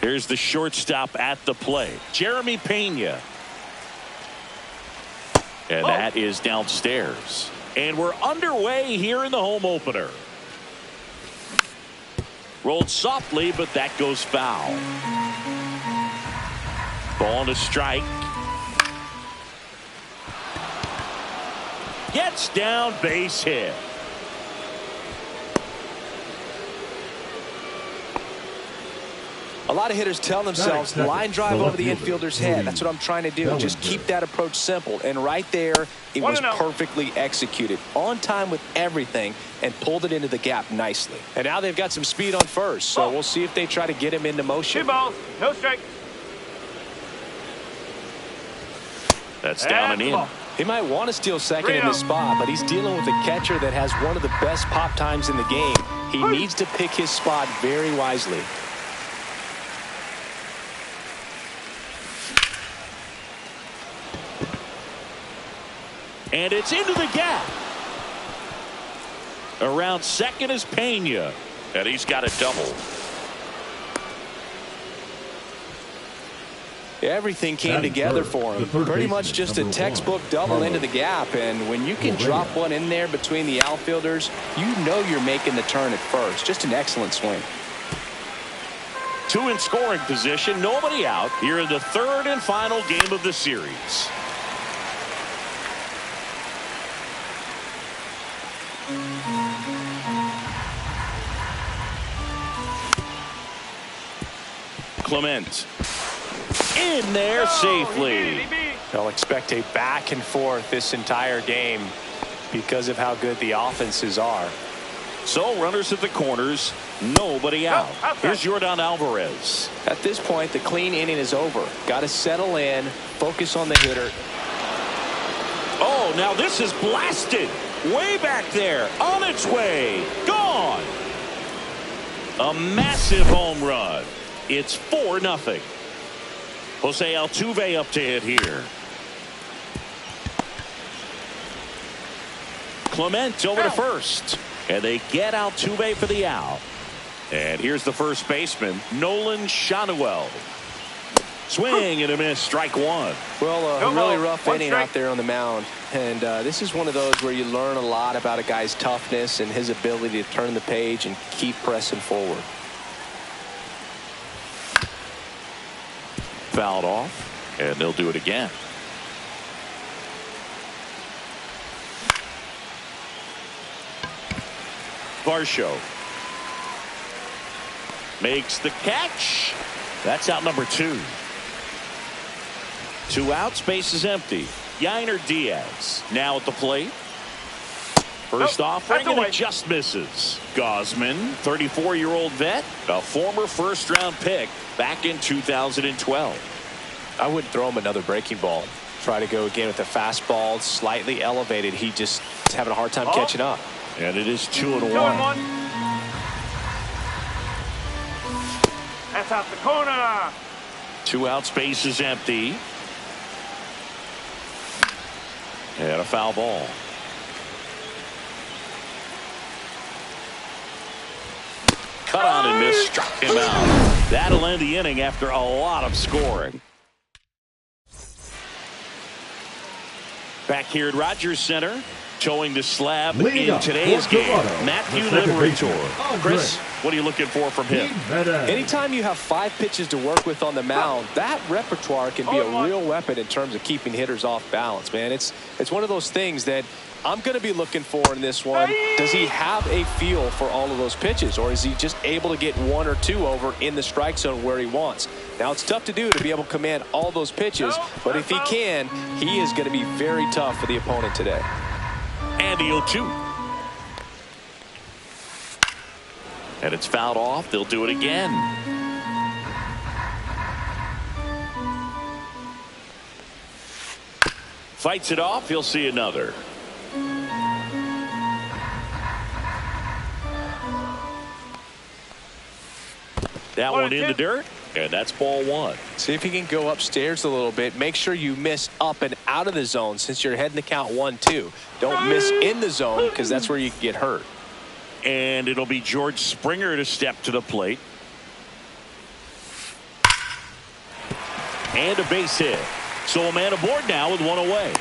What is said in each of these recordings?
Here's the shortstop at the plate, Jeremy Pena. And that is downstairs. And we're underway here in the home opener. Rolled softly, but that goes foul. Ball to strike. Gets down, base hit. A lot of hitters tell themselves line drive over the infielder's head. That's what I'm trying to do. Just keep that approach simple. And right there, it was perfectly executed. On time with everything and pulled it into the gap nicely. And now they've got some speed on first. So we'll see if they try to get him into motion. 2 balls, no strike. That's down and in. He might want to steal second in this spot, but he's dealing with a catcher that has one of the best pop times in the game. He needs to pick his spot very wisely. And it's into the gap. Around second is Pena. And he's got a double. Everything came together for him. Pretty much just a textbook double into the gap. And when you can drop one in there between the outfielders, you know you're making the turn at first. Just an excellent swing. 2 in scoring position. Nobody out here in the third and final game of the series. Clement in there safely. They'll expect a back and forth this entire game because of how good the offenses are. So runners at the corners, nobody out. Here's Yordan Alvarez. At this point, the clean inning is over. Got to settle in, focus on the hitter. Oh, now this is blasted. Way back there, on its way, gone. A massive home run. It's 4-0. Jose Altuve up to hit here. Clement over to first. And they get Altuve for the out. And here's the first baseman, Nolan Schanuel. Swing and a miss, strike one. Well, a really rough inning out there on the mound. And this is one of those where you learn a lot about a guy's toughness and his ability to turn the page and keep pressing forward. Fouled off, and they'll do it again. Varsho makes the catch. That's out number 2. 2 outs, base is empty. Yainer Diaz now at the plate. First offering, and it just misses. Gausman, 34-year-old vet, a former first-round pick back in 2012. I wouldn't throw him another breaking ball. Try to go again with a fastball, slightly elevated. He just is having a hard time catching up. And it is 2-1. That's out the corner. 2 outs, base is empty. And a foul ball. Cut on and missed, struck him out. That'll end the inning after a lot of scoring. Back here at Rogers Center, towing the slab in today's game, Matthew Liberatore. Chris, what are you looking for from him? Anytime you have 5 pitches to work with on the mound, that repertoire can be a real weapon in terms of keeping hitters off balance, man. It's one of those things that I'm going to be looking for in this one. Does he have a feel for all of those pitches, or is he just able to get 1 or 2 over in the strike zone where he wants? Now, it's tough to do to be able to command all those pitches, but if he can, he is going to be very tough for the opponent today. And the 0-2. And it's fouled off. They'll do it again. Fights it off. He'll see another. That one in the dirt, and that's ball 1. See if you can go upstairs a little bit. Make sure you miss up and out of the zone since you're heading to count 1-2. Don't miss in the zone because that's where you can get hurt. And it'll be George Springer to step to the plate. And a base hit. So a man aboard now with one away.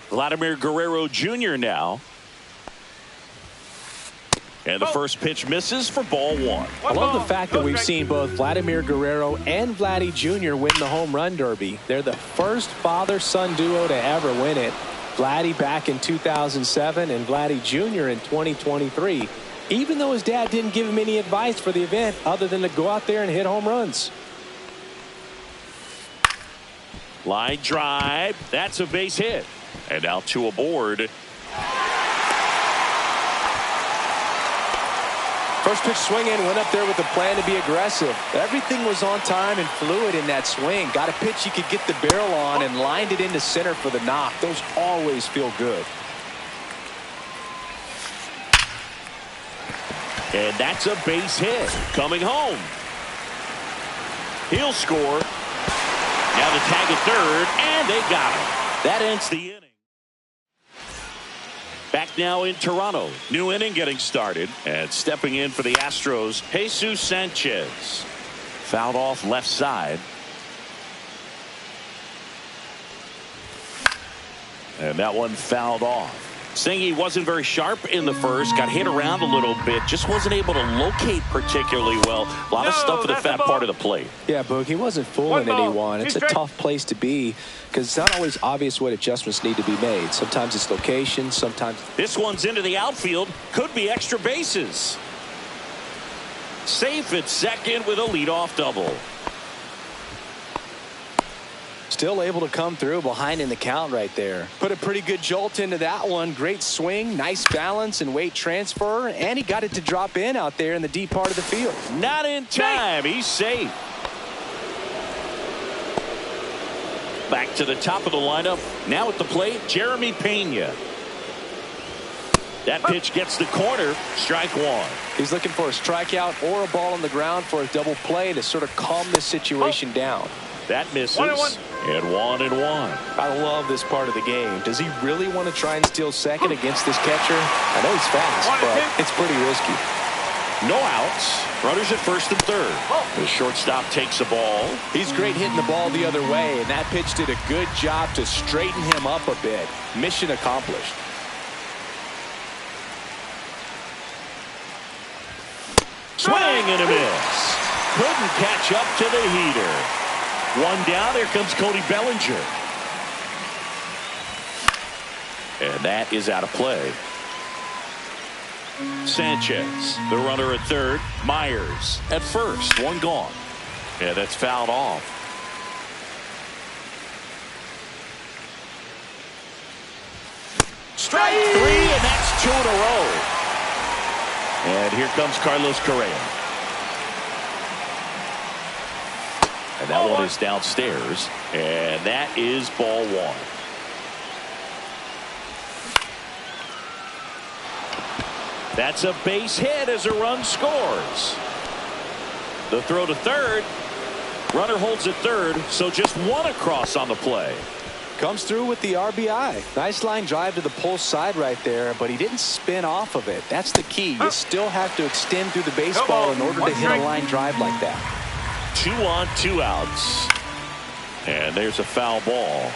Vladimir Guerrero Jr. now. And the first pitch misses for ball one. I love the fact that we've seen both Vladimir Guerrero and Vladdy Jr. win the home run derby. They're the first father-son duo to ever win it. Vladdy back in 2007 and Vladdy Jr. in 2023. Even though his dad didn't give him any advice for the event other than to go out there and hit home runs. Line drive. That's a base hit. And now two aboard. First pitch swing in, went up there with a plan to be aggressive. Everything was on time and fluid in that swing. Got a pitch he could get the barrel on and lined it into center for the knock. Those always feel good. And that's a base hit. Coming home. He'll score. Now to tag at third, and they got him. That ends the inning. Back now in Toronto. New inning getting started. And stepping in for the Astros, Jesus Sanchez. Fouled off left side. And that one fouled off. Singy wasn't very sharp in the first. Got hit around a little bit. Just wasn't able to locate particularly well. A lot of stuff at the fat part of the plate. Yeah, Boog, he wasn't fooling anyone. It's a tough place to be because it's not always obvious what adjustments need to be made. Sometimes it's location. Sometimes. This one's into the outfield. Could be extra bases. Safe at second with a leadoff double. Still able to come through behind in the count right there. Put a pretty good jolt into that one. Great swing, nice balance and weight transfer, and he got it to drop in out there in the deep part of the field. Not in time. He's safe. Back to the top of the lineup. Now at the plate, Jeremy Pena. That pitch gets the corner. Strike one. He's looking for a strikeout or a ball on the ground for a double play to sort of calm this situation down. That misses. 1-1. And 1-1. I love this part of the game. Does he really want to try and steal second against this catcher? I know he's fast, but it's pretty risky. No outs. Runners at first and third. The shortstop takes the ball. He's great hitting the ball the other way, and that pitch did a good job to straighten him up a bit. Mission accomplished. Swing and a miss. Couldn't catch up to the heater. One down. Here comes Cody Bellinger. And that is out of play. Sanchez, the runner at third. Myers at first. One gone. And that's fouled off. Strike three, and that's two in a row. And here comes Carlos Correa. And that one is downstairs. And that is ball one. That's a base hit as a run scores. The throw to third. Runner holds at third, so just one across on the play. Comes through with the RBI. Nice line drive to the pull side right there, but he didn't spin off of it. That's the key. You still have to extend through the baseball in order to hit a line drive like that. 2 on, 2 outs. And there's a foul ball.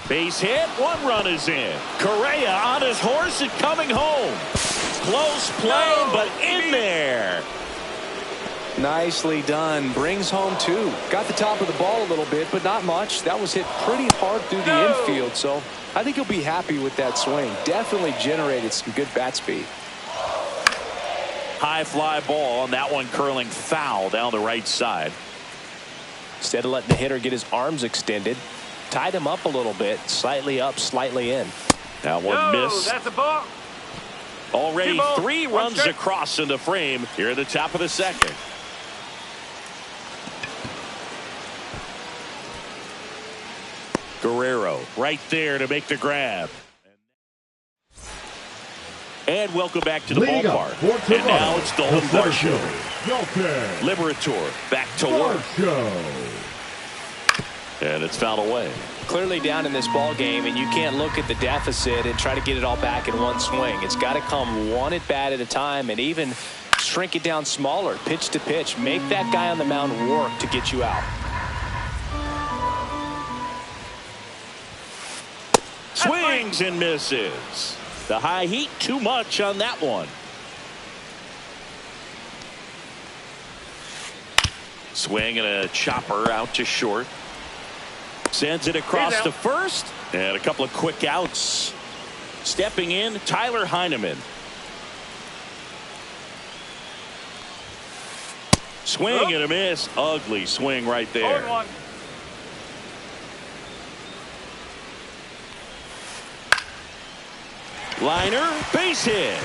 Base hit. 1 run is in. Correa on his horse and coming home. Close play, but in there. Nicely done. Brings home 2. Got the top of the ball a little bit, but not much. That was hit pretty hard through the infield, so I think he'll be happy with that swing. Definitely generated some good bat speed. High fly ball, and that one curling foul down the right side. Instead of letting the hitter get his arms extended, tied him up a little bit. Slightly up, slightly in. That one missed. That's a ball. Already 3 runs across in the frame here at the top of the second. Guerrero right there to make the grab. And welcome back to the ballpark. And now it's the home varsho. Liberator back to work. And it's fouled away. clearly down in this ball game, and you can't look at the deficit and try to get it all back in one swing. It's got to come one at bat at a time, and even shrink it down smaller, pitch to pitch. Make that guy on the mound work to get you out. Swings and misses. The high heat, too much on that one. Swing and a chopper out to short. Sends it across to first. And a couple of quick outs. Stepping in, Tyler Heineman. Swing and a miss. Ugly swing right there. 0-1. Liner, base hit.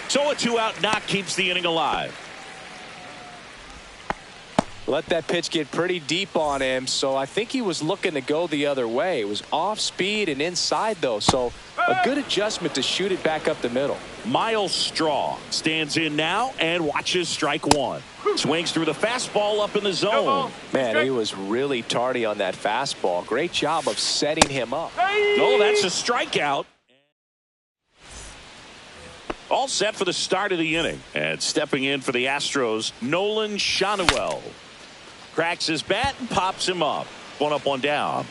So a 2-out knock keeps the inning alive. Let that pitch get pretty deep on him, so I think he was looking to go the other way. It was off speed and inside, though, so a good adjustment to shoot it back up the middle. Miles Straw stands in now and watches strike one. Swings through the fastball up in the zone. Man, he was really tardy on that fastball. Great job of setting him up. Oh, that's a strikeout. All set for the start of the inning. And stepping in for the Astros, Nolan Schanuel. Cracks his bat and pops him up. One up, one down.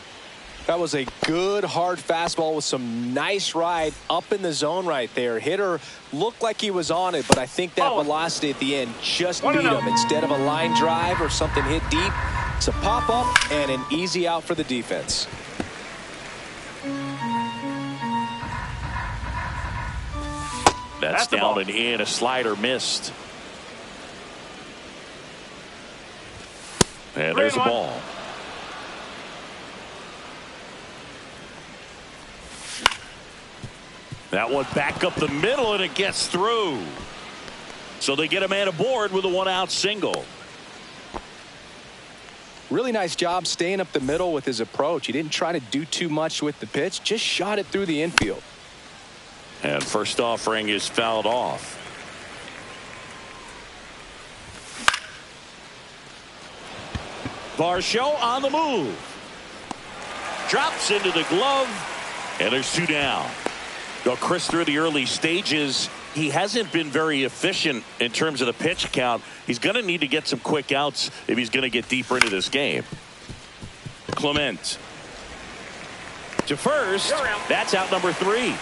That was a good hard fastball with some nice ride up in the zone right there. Hitter looked like he was on it, but I think that velocity at the end just beat him. Instead of a line drive or something hit deep, it's a pop up and an easy out for the defense. That's down and in. A slider missed. And there's a ball. That one back up the middle, and it gets through. So they get a man aboard with a 1-out single. Really nice job staying up the middle with his approach. He didn't try to do too much with the pitch, just shot it through the infield. And first offering is fouled off. Varsho on the move. Drops into the glove, and there's 2 down. Well, Chris, through the early stages, he hasn't been very efficient in terms of the pitch count. He's going to need to get some quick outs if he's going to get deeper into this game. Clement to first. That's out number 3.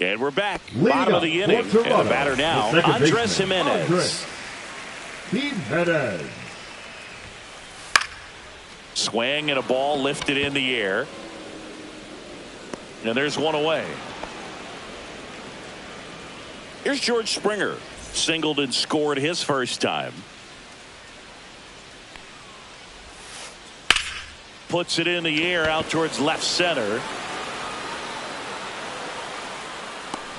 And we're back. Bottom of the inning. And the batter now, Andres Jimenez. Swing and a ball lifted in the air. And there's one away. Here's George Springer. Singled and scored his first time. Puts it in the air out towards left center.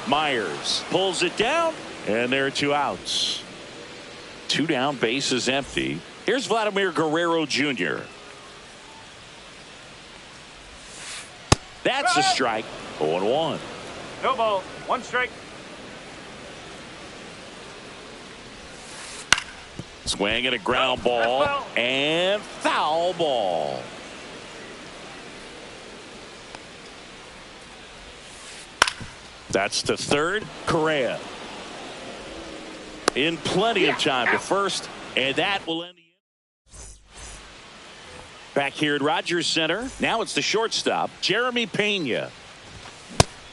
Myers pulls it down, and there are 2 outs. 2 down, base is empty. Here's Vladimir Guerrero Jr. That's a strike. 0-1. No ball. 1 strike. Swing and a ground ball and foul ball. That's to third. Correa in plenty of time to first, and that will end the inning. Back here at Rogers Center, now it's the shortstop, Jeremy Pena.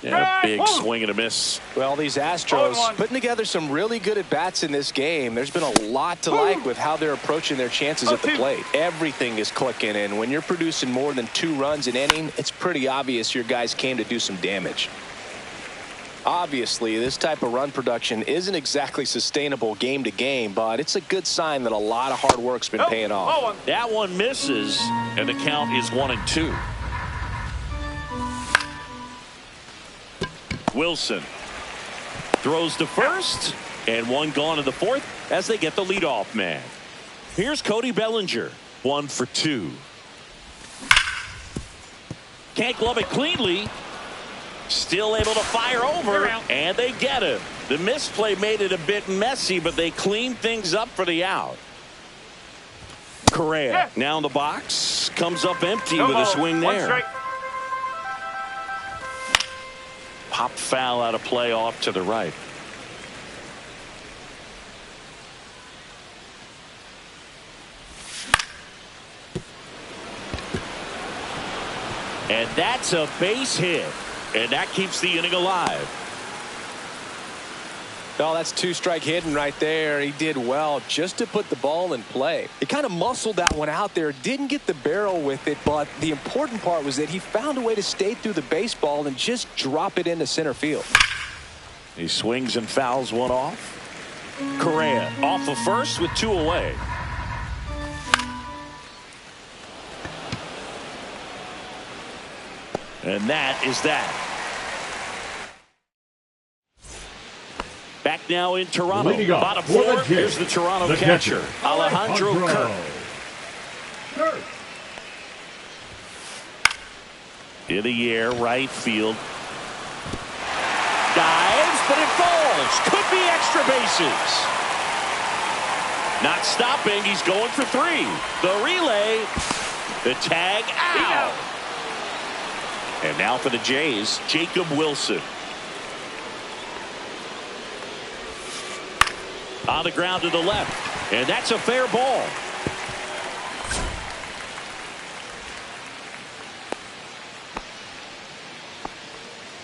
And a big swing and a miss. Well, these Astros putting together some really good at-bats in this game. There's been a lot to like with how they're approaching their chances at the plate. Everything is clicking, and when you're producing more than 2 runs an inning, it's pretty obvious your guys came to do some damage. Obviously, this type of run production isn't exactly sustainable game to game, but it's a good sign that a lot of hard work's been paying off. That one misses, and the count is 1-2. Wilson throws to first, and one gone in the 4th as they get the leadoff man. Here's Cody Bellinger, 1 for 2. Can't glove it cleanly. Still able to fire over, and they get him. The misplay made it a bit messy, but they cleaned things up for the out. Correa now in the box, comes up empty No with ball. a swing One there. strike. Pop foul out of play off to the right. And that's a base hit. And that keeps the inning alive. Oh, that's two-strike hitting right there. He did well just to put the ball in play. He kind of muscled that one out there. Didn't get the barrel with it, but the important part was that he found a way to stay through the baseball and just drop it into center field. He swings and fouls one off. Correa off of first with 2 away. And that is that. Back now in Toronto. Leading off Bottom for the 4. Jays, Here's the Toronto the catcher, Alejandro Kirk. In the air, right field. Dives, but it falls. Could be extra bases. Not stopping. He's going for 3. The relay. The tag out. And now for the Jays, Jacob Wilson. On the ground to the left. And that's a fair ball.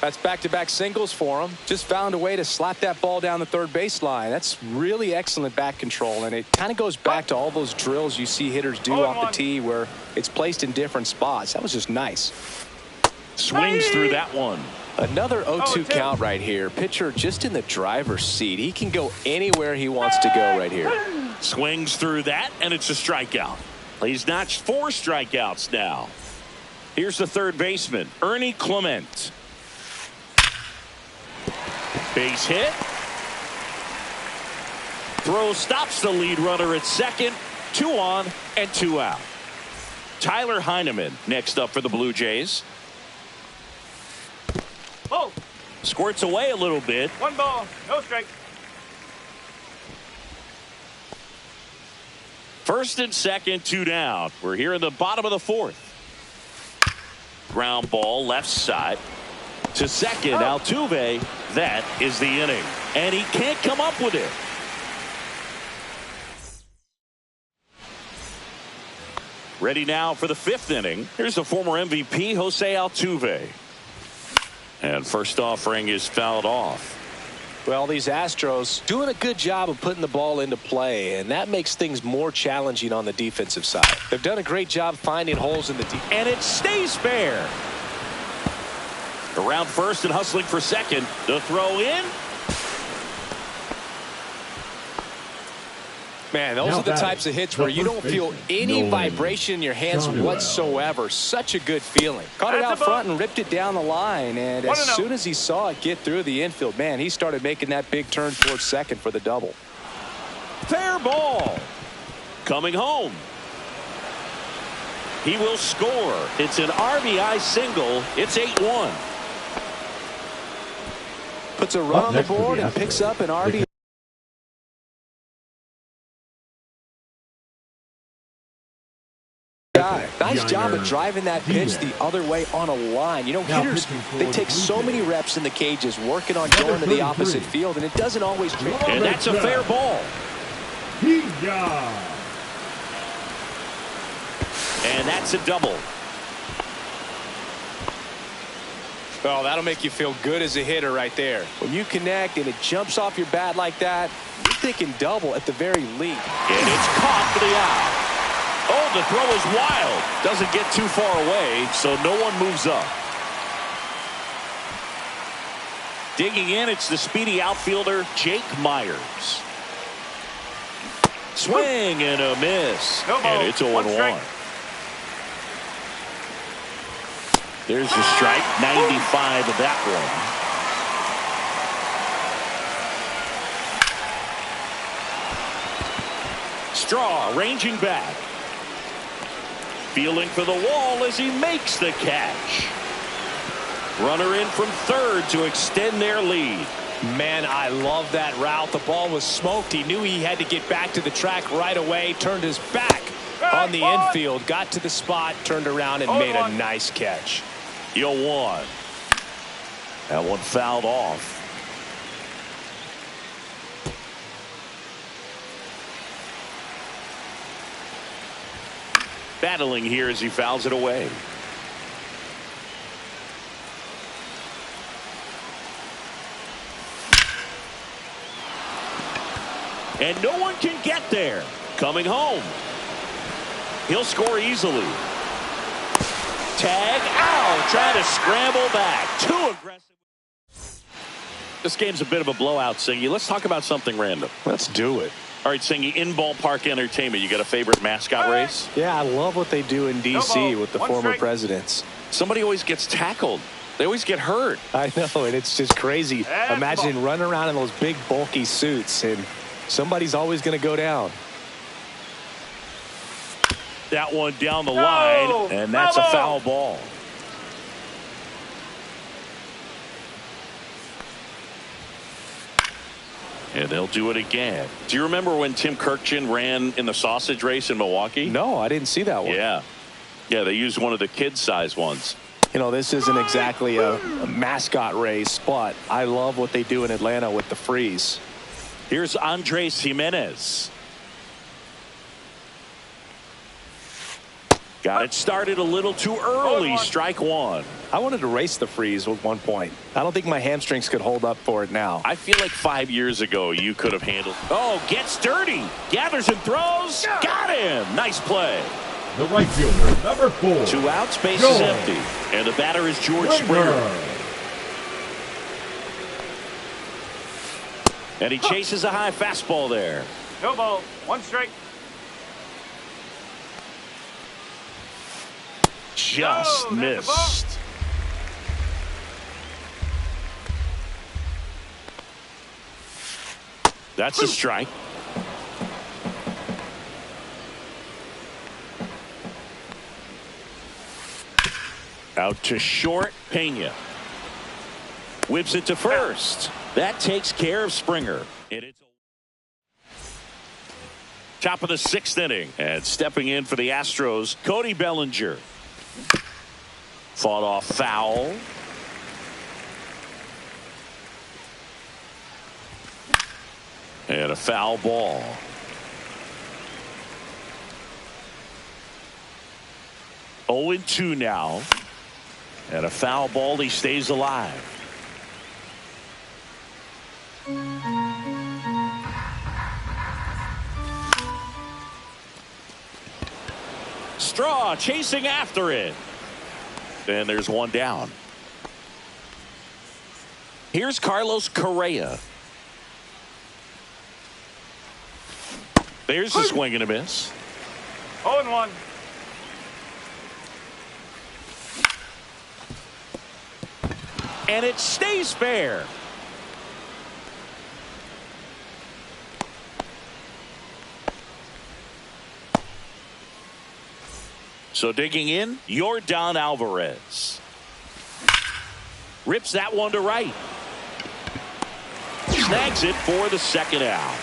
That's back-to-back singles for him. Just found a way to slap that ball down the third baseline. That's really excellent bat control, and it kind of goes back to all those drills you see hitters do off the tee where it's placed in different spots. That was just nice. Swings through that one. Another 0-2 count right here. Pitcher just in the driver's seat. He can go anywhere he wants to go right here. Swings through that, and it's a strikeout. He's notched 4 strikeouts now. Here's the third baseman, Ernie Clement. Base hit. Throw stops the lead runner at second. 2 on and 2 out. Tyler Heineman next up for the Blue Jays. Oh, Squirts away a little bit. 1 ball, no strike. First and second, 2 down. We're here in the bottom of the 4th. Ground ball left side to second. Altuve. That is the inning, and he can't come up with it. Ready now for the 5th inning. Here's the former MVP, Jose Altuve. And first offering is fouled off. Well, these Astros doing a good job of putting the ball into play, and that makes things more challenging on the defensive side. They've done a great job finding holes in the defense. And it stays fair. Around first and hustling for second. The throw in. Man, those are the types of hits where you don't feel any vibration in your hands whatsoever. Such a good feeling. Caught it out front and ripped it down the line. And as soon as he saw it get through the infield, man, he started making that big turn towards second for the double. Fair ball. Coming home. He will score. It's an RBI single. It's 8-1. Puts a run on the board and picks up an RBI. Nice job of driving that pitch the other way on a line. You know, hitters, they take so many reps in the cages working on going to the opposite field, and it doesn't always translate. And that's a fair ball. And that's a double. Oh, that'll make you feel good as a hitter right there. When you connect and it jumps off your bat like that, you're thinking double at the very least. And it's caught for the out. Oh, the throw is wild. Doesn't get too far away, so no one moves up. Digging in, it's the speedy outfielder, Jake Myers. Swing and a miss. And it's 0-1. There's a strike, 95 of that one. Straw ranging back. Feeling for the wall as he makes the catch. Runner in from third to extend their lead. Man, I love that route. The ball was smoked. He knew he had to get back to the track right away. Turned his back on the infield, got to the spot, turned around, and made a nice catch. 0-1. That one fouled off. Battling here as he fouls it away. And no one can get there. Coming home. He'll score easily. Tag out. Trying to scramble back. Too aggressive. This game's a bit of a blowout, Singy. Let's talk about something random. Let's do it. All right, Singy, in ballpark entertainment, you got a favorite mascot race? Yeah, I love what they do in D.C. with the former presidents. Somebody always gets tackled. They always get hurt. I know, and it's just crazy. Imagine running around in those big, bulky suits, and somebody's always going to go down. That one down the line, and that's a foul ball. And they'll do it again. Do you remember when Tim Kirkjian ran in the sausage race in Milwaukee? No, I didn't see that one. Yeah. Yeah, they used one of the kid-size ones. You know, this isn't exactly a mascot race, but I love what they do in Atlanta with the freeze. Here's Andres Gimenez. Got it started a little too early. Strike one. I wanted to race the freeze at one point. I don't think my hamstrings could hold up for it now. I feel like 5 years ago you could have handled. Oh, gets dirty. Gathers and throws. Got him. Nice play. The right fielder, number 4. 2 outs, base is empty. And the batter is George Springer. And he chases a high fastball there. No ball. 1 strike. Just missed. That's a strike. Out to short. Pena whips it to first. That takes care of Springer. And it's top of the 6th inning, and stepping in for the Astros, Cody Bellinger. Fought off foul. And a foul ball. Oh, 0-2 now. And a foul ball. He stays alive. Straw chasing after it. And there's one down. Here's Carlos Correa. There's a swing and a miss. 0-1. And it stays fair. So digging in, Yordan Alvarez. Rips that one to right. Snags it for the 2nd out.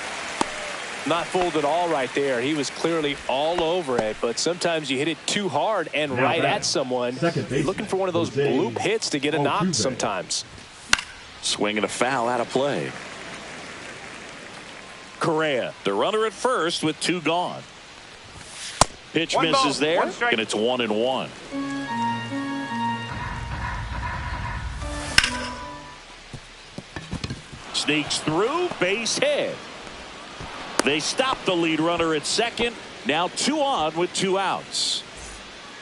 Not fooled at all right there. He was clearly all over it, but sometimes you hit it too hard and right at someone. Looking for one of those bloop hits to get a knock sometimes. Swing and a foul out of play. Correa, the runner at first with 2 gone. Pitch misses there, and it's 1-1. Sneaks through, base hit. They stop the lead runner at second. Now 2 on with 2 outs.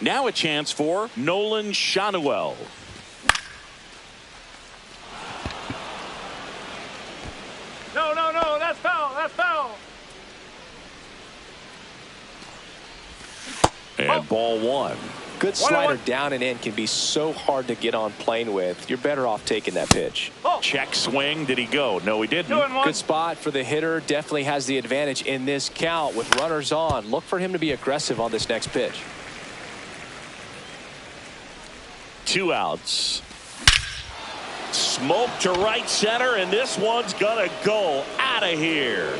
Now a chance for Nolan Schanuel. No, that's foul. That's foul. And ball 1. Good slider down and in can be so hard to get on plane with. You're better off taking that pitch. Check swing. Did he go? No, he didn't. Good spot for the hitter. Definitely has the advantage in this count with runners on. Look for him to be aggressive on this next pitch. 2 outs. Smoke to right center, and this one's gonna go out of here.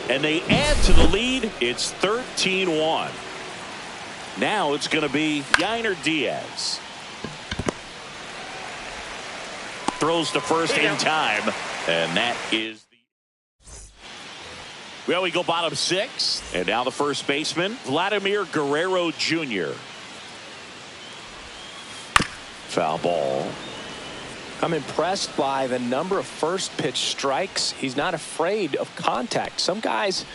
And they add to the lead. It's 13-1. Now it's going to be Yainer Diaz. Throws to first in time. And that is well, we go bottom 6. And now the first baseman, Vladimir Guerrero Jr. Foul ball. I'm impressed by the number of first pitch strikes. He's not afraid of contact. Some guys,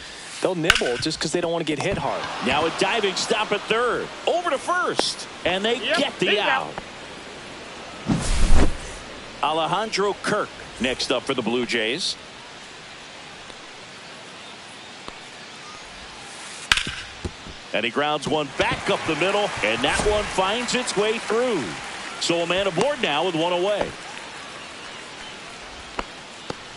they'll nibble just because they don't want to get hit hard. Now a diving stop at third. Over to first. And they get the out. Alejandro Kirk next up for the Blue Jays. And he grounds one back up the middle. And that one finds its way through. So a man aboard now with one away.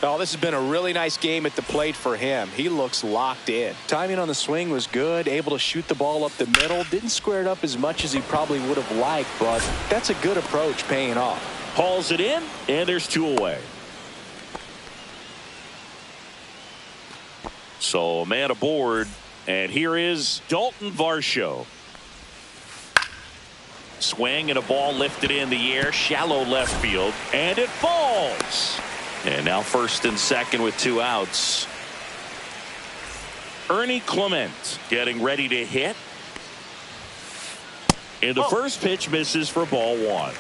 Oh, this has been a really nice game at the plate for him. He looks locked in. Timing on the swing was good. Able to shoot the ball up the middle. Didn't square it up as much as he probably would have liked, but that's a good approach paying off. Hauls it in, and there's 2 away. So a man aboard, and here is Dalton Varsho. Swing and a ball lifted in the air, shallow left field, and it falls. And now first and second with 2 outs. Ernie Clement getting ready to hit. And the first pitch misses for ball 1.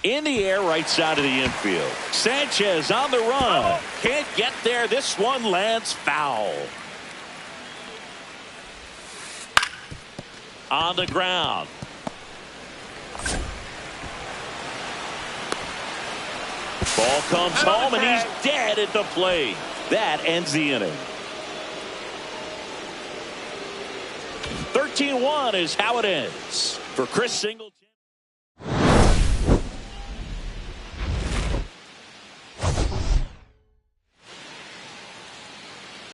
In the air, right side of the infield. Sanchez on the run. Can't get there. This one lands foul. On the ground. Ball comes home, and he's dead at the plate. That ends the inning. 13-1 is how it ends. For Chris Singleton.